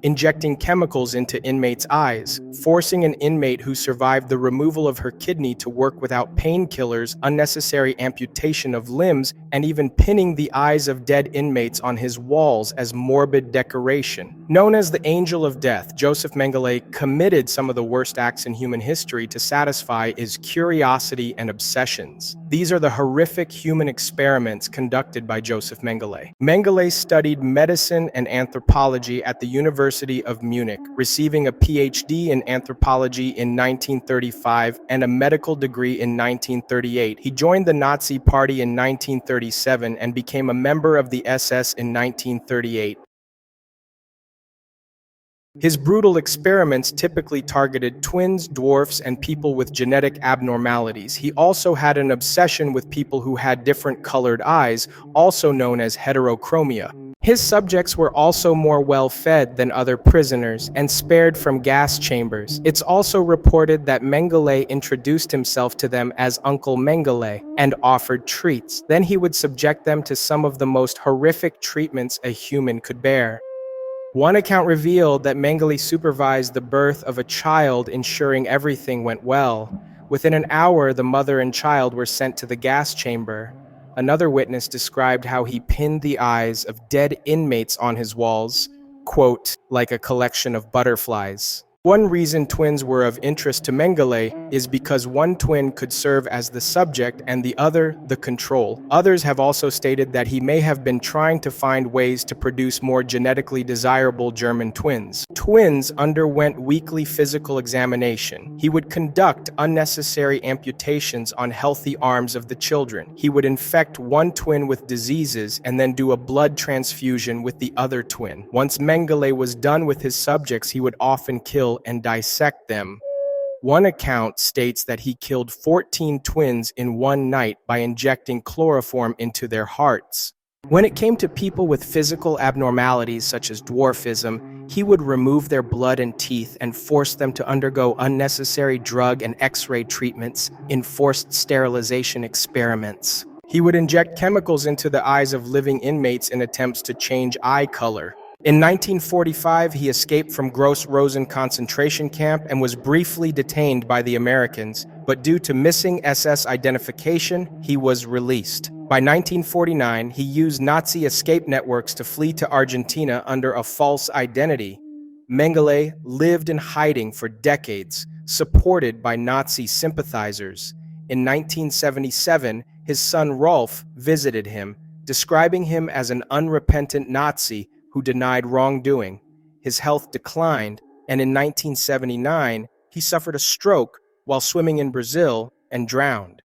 injecting chemicals into inmates' eyes, forcing an inmate who survived the removal of her kidney to work without painkillers, unnecessary amputation of limbs, and even pinning the eyes of dead inmates on his walls as morbid decoration. Known as the Angel of Death, Josef Memgele committed some of the worst acts in human history to satisfy his curiosity and obsessions. These are the horrific human experiments conducted by Josef Memgele. Memgele studied medicine and anthropology at the University of Munich, receiving a PhD in anthropology in 1935 and a medical degree in 1938. He joined the Nazi Party in 1937 and became a member of the SS in 1938. His brutal experiments typically targeted twins, dwarfs, and people with genetic abnormalities. He also had an obsession with people who had different colored eyes, also known as heterochromia. His subjects were also more well-fed than other prisoners and spared from gas chambers. It's also reported that Memgele introduced himself to them as Uncle Memgele and offered treats. Then he would subject them to some of the most horrific treatments a human could bear. One account revealed that Memgele supervised the birth of a child, ensuring everything went well. Within an hour, the mother and child were sent to the gas chamber. Another witness described how he pinned the eyes of dead inmates on his walls, quote, like a collection of butterflies. One reason twins were of interest to Memgele is because one twin could serve as the subject and the other the control. Others have also stated that he may have been trying to find ways to produce more genetically desirable German twins. Twins underwent weekly physical examination. He would conduct unnecessary amputations on healthy arms of the children. He would infect one twin with diseases and then do a blood transfusion with the other twin. Once Memgele was done with his subjects, he would often kill and dissect them. One account states that he killed 14 twins in one night by injecting chloroform into their hearts. When it came to people with physical abnormalities such as dwarfism, he would remove their blood and teeth and force them to undergo unnecessary drug and X-ray treatments in forced sterilization experiments. He would inject chemicals into the eyes of living inmates in attempts to change eye color. In 1945, he escaped from Gross-Rosen concentration camp and was briefly detained by the Americans, but due to missing SS identification, he was released. By 1949, he used Nazi escape networks to flee to Argentina under a false identity. Memgele lived in hiding for decades, supported by Nazi sympathizers. In 1977, his son Rolf visited him, describing him as an unrepentant Nazi who denied wrongdoing. His health declined, and in 1979, he suffered a stroke while swimming in Brazil and drowned.